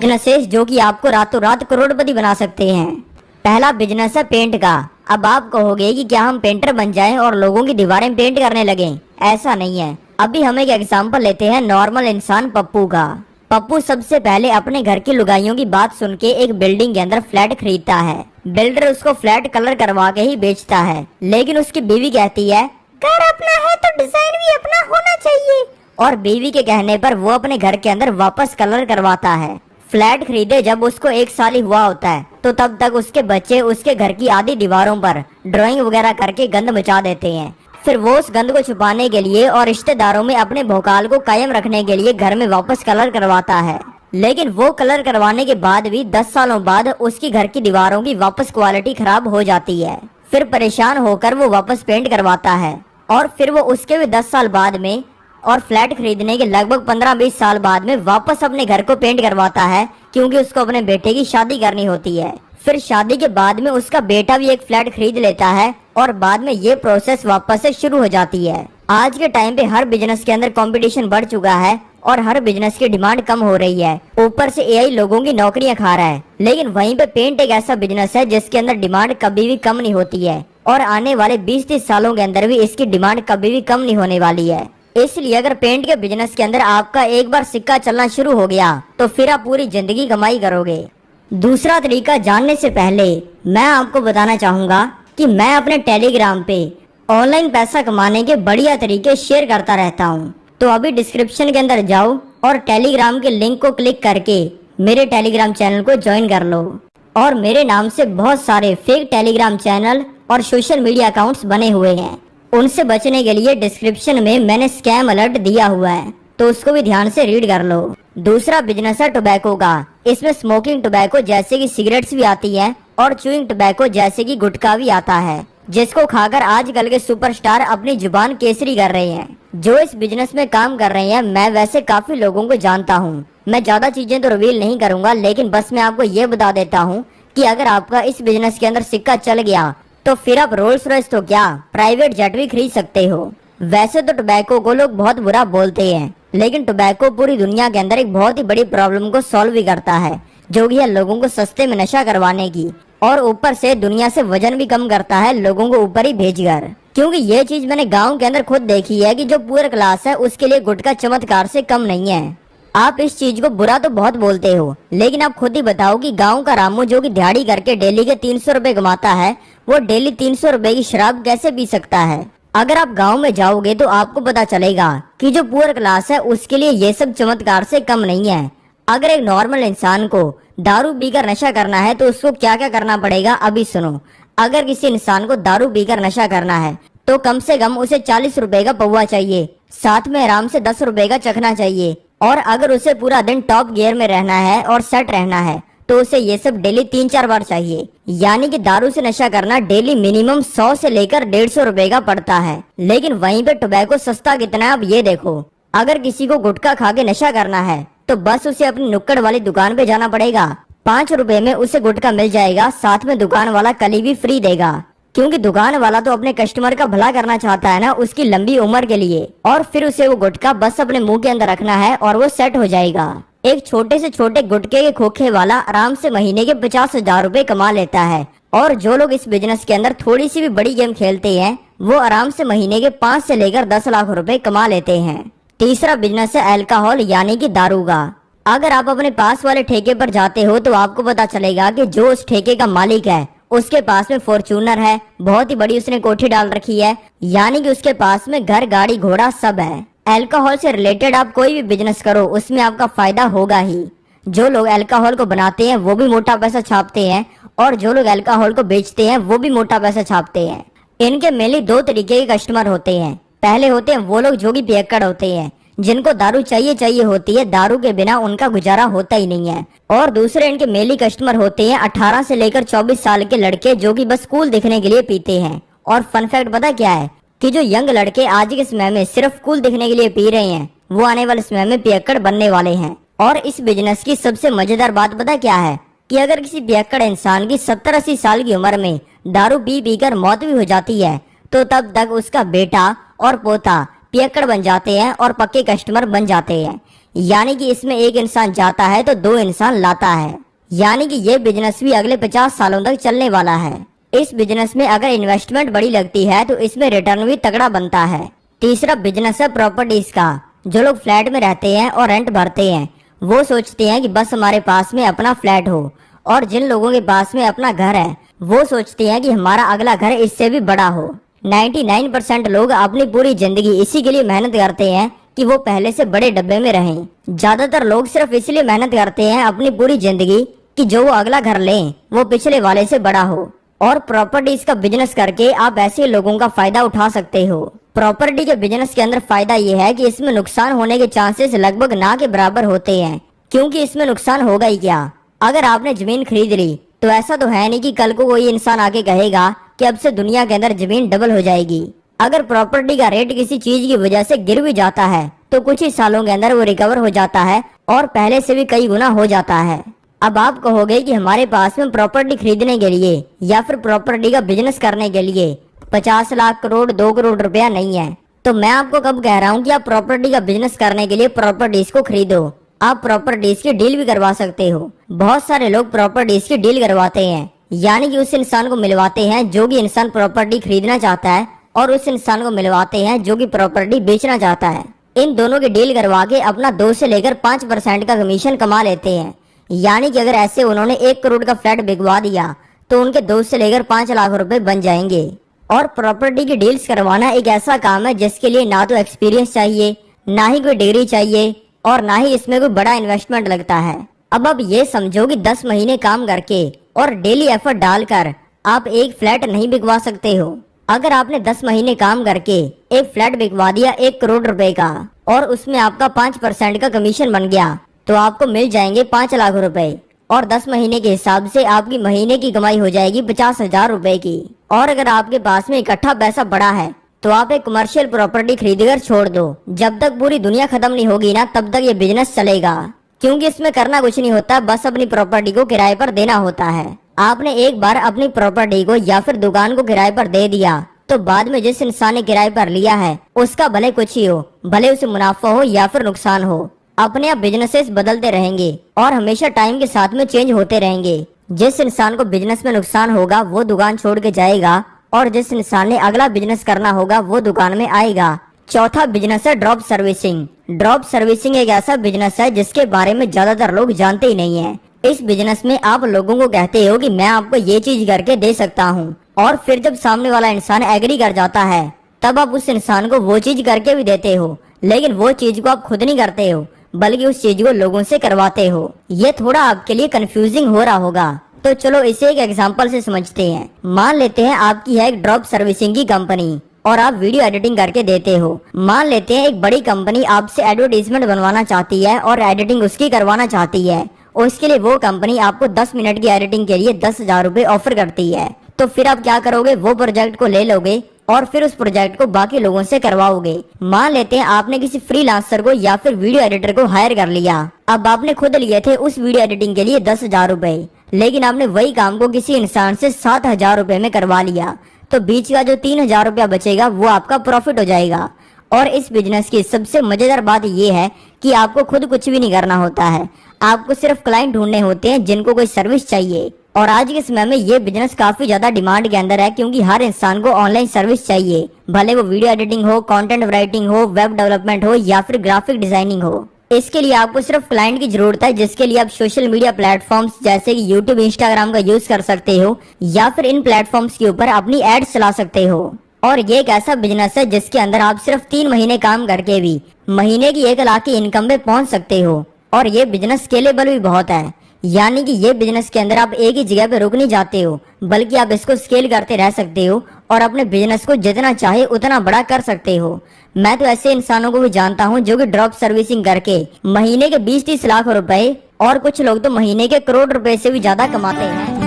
Businesses जो कि आपको रातों रात करोड़पति बना सकते हैं। पहला बिजनेस है पेंट का। अब आप कहोगे कि क्या हम पेंटर बन जाएं और लोगों की दीवारें पेंट करने लगें? ऐसा नहीं है। अभी हम एक एग्जांपल लेते हैं नॉर्मल इंसान पप्पू का। पप्पू सबसे पहले अपने घर की लुगाइयों की बात सुन के एक बिल्डिंग के अंदर फ्लैट खरीदता है। बिल्डर उसको फ्लैट कलर करवा के ही बेचता है, लेकिन उसकी बीवी कहती है घर अपना है तो डिजाइन भी अपना होना चाहिए, और बीवी के कहने पर वो अपने घर के अंदर वापस कलर करवाता है। फ्लैट खरीदे जब उसको 1 साल ही हुआ होता है तो तब तक उसके बच्चे उसके घर की आधी दीवारों पर ड्राइंग वगैरह करके गंद मचा देते हैं। फिर वो उस गंद को छुपाने के लिए और रिश्तेदारों में अपने भौकाल को कायम रखने के लिए घर में वापस कलर करवाता है। लेकिन वो कलर करवाने के बाद भी 10 सालों बाद उसकी घर की दीवारों की वापस क्वालिटी खराब हो जाती है। फिर परेशान होकर वो वापस पेंट करवाता है, और फिर वो उसके भी 10 साल बाद में और फ्लैट खरीदने के लगभग 15-20 साल बाद में वापस अपने घर को पेंट करवाता है, क्योंकि उसको अपने बेटे की शादी करनी होती है। फिर शादी के बाद में उसका बेटा भी एक फ्लैट खरीद लेता है और बाद में ये प्रोसेस वापस से शुरू हो जाती है। आज के टाइम पे हर बिजनेस के अंदर कंपटीशन बढ़ चुका है और हर बिजनेस की डिमांड कम हो रही है। ऊपर से एआई लोगों की नौकरियां खा रहा है, लेकिन वहीं पे पेंट एक ऐसा बिजनेस है जिसके अंदर डिमांड कभी भी कम नहीं होती है, और आने वाले 20-30 सालों के अंदर भी इसकी डिमांड कभी भी कम नहीं होने वाली है। इसलिए अगर पेंट के बिजनेस के अंदर आपका एक बार सिक्का चलना शुरू हो गया तो फिर आप पूरी जिंदगी कमाई करोगे। दूसरा तरीका जानने से पहले मैं आपको बताना चाहूंगा कि मैं अपने टेलीग्राम पे ऑनलाइन पैसा कमाने के बढ़िया तरीके शेयर करता रहता हूँ। तो अभी डिस्क्रिप्शन के अंदर जाओ और टेलीग्राम के लिंक को क्लिक करके मेरे टेलीग्राम चैनल को ज्वाइन कर लो। और मेरे नाम से बहुत सारे फेक टेलीग्राम चैनल और सोशल मीडिया अकाउंट्स बने हुए हैं, उनसे बचने के लिए डिस्क्रिप्शन में मैंने स्कैम अलर्ट दिया हुआ है, तो उसको भी ध्यान से रीड कर लो। दूसरा बिजनेस है टोबैको का। इसमें स्मोकिंग टोबैको जैसे कि सिगरेट्स भी आती है और च्यूइंग टोबैको जैसे कि गुटखा भी आता है, जिसको खाकर आजकल के सुपरस्टार अपनी जुबान केसरी कर रहे हैं। जो इस बिजनेस में काम कर रहे हैं, मैं वैसे काफी लोगों को जानता हूँ। मैं ज्यादा चीजें तो रिवील नहीं करूंगा, लेकिन बस मैं आपको ये बता देता हूँ कि अगर आपका इस बिजनेस के अंदर सिक्का चल गया तो फिर आप रोल्स रॉयस तो क्या प्राइवेट जेट भी खरीद सकते हो। वैसे तो टोबैको को लोग बहुत बुरा बोलते हैं, लेकिन टोबैको पूरी दुनिया के अंदर एक बहुत ही बड़ी प्रॉब्लम को सॉल्व भी करता है, जो कि है लोगों को सस्ते में नशा करवाने की, और ऊपर से दुनिया से वजन भी कम करता है लोगों को ऊपर ही भेजकर। क्योंकि ये चीज मैंने गाँव के अंदर खुद देखी है कि जो पुअर क्लास है उसके लिए गुटखा चमत्कार से कम नहीं है। आप इस चीज को बुरा तो बहुत बोलते हो, लेकिन आप खुद ही बताओ कि गांव का रामू जो कि दिहाड़ी करके डेली के 300 रुपए कमाता है, वो डेली 300 रुपए की शराब कैसे पी सकता है? अगर आप गांव में जाओगे तो आपको पता चलेगा कि जो पुअर क्लास है उसके लिए ये सब चमत्कार से कम नहीं है। अगर एक नॉर्मल इंसान को दारू पीकर नशा करना है तो उसको क्या क्या करना पड़ेगा, अभी सुनो। अगर किसी इंसान को दारू पीकर नशा करना है तो कम से कम उसे 40 रुपए का पौवा चाहिए, साथ में आराम से 10 रुपए का चखना चाहिए, और अगर उसे पूरा दिन टॉप गियर में रहना है और सेट रहना है तो उसे ये सब डेली 3-4 बार चाहिए। यानी कि दारू से नशा करना डेली मिनिमम 100 से लेकर 150 रुपए का पड़ता है। लेकिन वहीं पे टोबैको सस्ता कितना है, अब ये देखो। अगर किसी को गुटखा खा के नशा करना है तो बस उसे अपनी नुक्कड़ वाली दुकान पे जाना पड़ेगा। 5 रुपए में उसे गुटखा मिल जाएगा, साथ में दुकान वाला कली भी फ्री देगा, क्योंकि दुकान वाला तो अपने कस्टमर का भला करना चाहता है ना, उसकी लंबी उम्र के लिए। और फिर उसे वो गुटखा बस अपने मुंह के अंदर रखना है और वो सेट हो जाएगा। एक छोटे से छोटे गुटके के खोखे वाला आराम से महीने के 50,000 रुपए कमा लेता है, और जो लोग इस बिजनेस के अंदर थोड़ी सी भी बड़ी गेम खेलते हैं वो आराम से महीने के 5 से लेकर 10 लाख रुपए कमा लेते हैं। तीसरा बिजनेस है अल्कोहल यानी कि दारू का। अगर आप अपने पास वाले ठेके पर जाते हो तो आपको पता चलेगा कि जो उस ठेके का मालिक है उसके पास में फॉर्च्यूनर है, बहुत ही बड़ी उसने कोठी डाल रखी है, यानी कि उसके पास में घर गाड़ी घोड़ा सब है। अल्कोहल से रिलेटेड आप कोई भी बिजनेस करो उसमें आपका फायदा होगा ही। जो लोग अल्कोहल को बनाते हैं वो भी मोटा पैसा छापते हैं, और जो लोग अल्कोहल को बेचते हैं वो भी मोटा पैसा छापते हैं। इनके मेनली 2 तरीके के कस्टमर होते हैं। पहले होते हैं वो लोग जो कि पियक्कड़ होते हैं, जिनको दारू चाहिए होती है, दारू के बिना उनका गुजारा होता ही नहीं है। और दूसरे इनके मेनली कस्टमर होते हैं 18 से लेकर 24 साल के लड़के, जो कि बस कूल दिखने के लिए पीते हैं। और फन फैक्ट पता क्या है कि जो यंग लड़के आज के समय में सिर्फ कूल दिखने के लिए पी रहे हैं, वो आने वाले समय में पियक्कड़ बनने वाले हैं। और इस बिजनेस की सबसे मजेदार बात पता क्या है कि अगर किसी पियक्कड़ इंसान की 70-80 साल की उम्र में दारू पी कर मौत भी हो जाती है तो तब तक उसका बेटा और पोता पियक्कड़ बन जाते हैं और पक्के कस्टमर बन जाते हैं। यानी कि इसमें एक इंसान जाता है तो दो इंसान लाता है। यानी कि ये बिजनेस भी अगले 50 सालों तक चलने वाला है। इस बिजनेस में अगर इन्वेस्टमेंट बड़ी लगती है तो इसमें रिटर्न भी तगड़ा बनता है। तीसरा बिजनेस है प्रॉपर्टीज का। जो लोग फ्लैट में रहते हैं और रेंट भरते हैं वो सोचते हैं कि बस हमारे पास में अपना फ्लैट हो, और जिन लोगों के पास में अपना घर है वो सोचते हैं कि हमारा अगला घर इससे भी बड़ा हो। 99% लोग अपनी पूरी जिंदगी इसी के लिए मेहनत करते हैं कि वो पहले से बड़े डब्बे में रहें। ज्यादातर लोग सिर्फ इसलिए मेहनत करते हैं अपनी पूरी जिंदगी कि जो वो अगला घर लें वो पिछले वाले से बड़ा हो। और प्रॉपर्टीज का बिजनेस करके आप ऐसे लोगों का फायदा उठा सकते हो। प्रॉपर्टी के बिजनेस के अंदर फायदा ये है कि इसमें नुकसान होने के चांसेस लगभग ना के बराबर होते हैं, क्योंकि इसमें नुकसान होगा ही क्या। अगर आपने जमीन खरीद ली तो ऐसा तो है नहीं कि कल को कोई इंसान आके कहेगा कि अब से दुनिया के अंदर जमीन डबल हो जाएगी। अगर प्रॉपर्टी का रेट किसी चीज की वजह से गिर भी जाता है तो कुछ ही सालों के अंदर वो रिकवर हो जाता है और पहले से भी कई गुना हो जाता है। अब आप कहोगे कि हमारे पास में प्रॉपर्टी खरीदने के लिए या फिर प्रॉपर्टी का बिजनेस करने के लिए 50 लाख करोड़ 2 करोड़ रुपया नहीं है, तो मैं आपको कब कह रहा हूँ कि आप प्रॉपर्टी का बिजनेस करने के लिए प्रॉपर्टीज को खरीदो। आप प्रॉपर्टीज की डील भी करवा सकते हो। बहुत सारे लोग प्रॉपर्टीज की डील करवाते हैं, यानी कि उस इंसान को मिलवाते हैं जो कि इंसान प्रॉपर्टी खरीदना चाहता है और उस इंसान को मिलवाते हैं जो कि प्रॉपर्टी बेचना चाहता है। इन दोनों की डील करवा के अपना 2 से लेकर 5% का कमीशन कमा लेते हैं। यानी कि अगर ऐसे उन्होंने 1 करोड़ का फ्लैट बिकवा दिया तो उनके 2 से लेकर 5 लाख रुपए बन जाएंगे। और प्रॉपर्टी की डील्स करवाना एक ऐसा काम है जिसके लिए ना तो एक्सपीरियंस चाहिए, ना ही कोई डिग्री चाहिए, और ना ही इसमें कोई बड़ा इन्वेस्टमेंट लगता है। अब ये समझो कि 10 महीने काम करके और डेली एफर्ट डालकर आप एक फ्लैट नहीं बिकवा सकते हो। अगर आपने 10 महीने काम करके एक फ्लैट बिकवा दिया 1 करोड़ रुपए का और उसमें आपका 5% का कमीशन बन गया तो आपको मिल जाएंगे 5 लाख रुपए, और 10 महीने के हिसाब से आपकी महीने की कमाई हो जाएगी 50,000 रुपए की। और अगर आपके पास में इकट्ठा पैसा बड़ा है तो आप एक कमर्शियल प्रॉपर्टी खरीदकर छोड़ दो। जब तक पूरी दुनिया खत्म नहीं होगी ना तब तक ये बिजनेस चलेगा, क्योंकि इसमें करना कुछ नहीं होता, बस अपनी प्रॉपर्टी को किराए पर देना होता है। आपने एक बार अपनी प्रॉपर्टी को या फिर दुकान को किराए पर दे दिया तो बाद में जिस इंसान ने किराए पर लिया है उसका भले कुछ ही हो, भले उसे मुनाफा हो या फिर नुकसान हो, अपने आप बिजनेसेस बदलते रहेंगे और हमेशा टाइम के साथ में चेंज होते रहेंगे। जिस इंसान को बिजनेस में नुकसान होगा वो दुकान छोड़ के जाएगा, और जिस इंसान ने अगला बिजनेस करना होगा वो दुकान में आएगा। चौथा बिजनेस है ड्रॉप सर्विसिंग। ड्रॉप सर्विसिंग एक ऐसा बिजनेस है जिसके बारे में ज्यादातर लोग जानते ही नहीं है। इस बिजनेस में आप लोगों को कहते हो कि मैं आपको ये चीज करके दे सकता हूँ, और फिर जब सामने वाला इंसान एग्री कर जाता है तब आप उस इंसान को वो चीज करके भी देते हो, लेकिन वो चीज को आप खुद नहीं करते हो बल्कि उस चीज को लोगों से करवाते हो। ये थोड़ा आपके लिए कंफ्यूजिंग हो रहा होगा, तो चलो इसे एक एग्जांपल से समझते हैं। मान लेते हैं आपकी है एक ड्रॉप सर्विसिंग की कंपनी और आप वीडियो एडिटिंग करके देते हो। मान लेते हैं एक बड़ी कंपनी आपसे एडवर्टाइजमेंट बनवाना चाहती है और एडिटिंग उसकी करवाना चाहती है। उसके लिए वो कंपनी आपको 10 मिनट की एडिटिंग के लिए 10,000 रुपए ऑफर करती है। तो फिर आप क्या करोगे, वो प्रोजेक्ट को ले लोगे और फिर उस प्रोजेक्ट को बाकी लोगों से करवाओगे। मान लेते हैं आपने किसी फ्रीलांसर को या फिर वीडियो एडिटर को हायर कर लिया। अब आपने खुद लिए थे उस वीडियो एडिटिंग के लिए 10,000 रुपए, लेकिन आपने वही काम को किसी इंसान से 7,000 रुपए में करवा लिया, तो बीच का जो 3,000 रुपया बचेगा वो आपका प्रॉफिट हो जाएगा। और इस बिजनेस की सबसे मजेदार बात यह है कि आपको खुद कुछ भी नहीं करना होता है, आपको सिर्फ क्लाइंट ढूंढने होते हैं जिनको कोई सर्विस चाहिए। और आज के समय में ये बिजनेस काफी ज्यादा डिमांड के अंदर है, क्योंकि हर इंसान को ऑनलाइन सर्विस चाहिए, भले वो वीडियो एडिटिंग हो, कंटेंट राइटिंग हो, वेब डेवलपमेंट हो या फिर ग्राफिक डिजाइनिंग हो। इसके लिए आपको सिर्फ क्लाइंट की जरूरत है, जिसके लिए आप सोशल मीडिया प्लेटफॉर्म्स जैसे कि यूट्यूब, इंस्टाग्राम का यूज कर सकते हो या फिर इन प्लेटफॉर्म्स के ऊपर अपनी एड्स चला सकते हो। और ये एक ऐसा बिजनेस है जिसके अंदर आप सिर्फ 3 महीने काम करके भी महीने की 1 लाख की इनकम में पहुंच सकते हो। और ये बिजनेस स्केलेबल भी बहुत है, यानी कि ये बिजनेस के अंदर आप एक ही जगह पे रुक नहीं जाते हो, बल्कि आप इसको स्केल करते रह सकते हो और अपने बिजनेस को जितना चाहे उतना बड़ा कर सकते हो। मैं तो ऐसे इंसानों को भी जानता हूँ जो कि ड्रॉप सर्विसिंग करके महीने के 20-30 लाख रुपए और कुछ लोग तो महीने के करोड़ रुपए से भी ज्यादा कमाते हैं।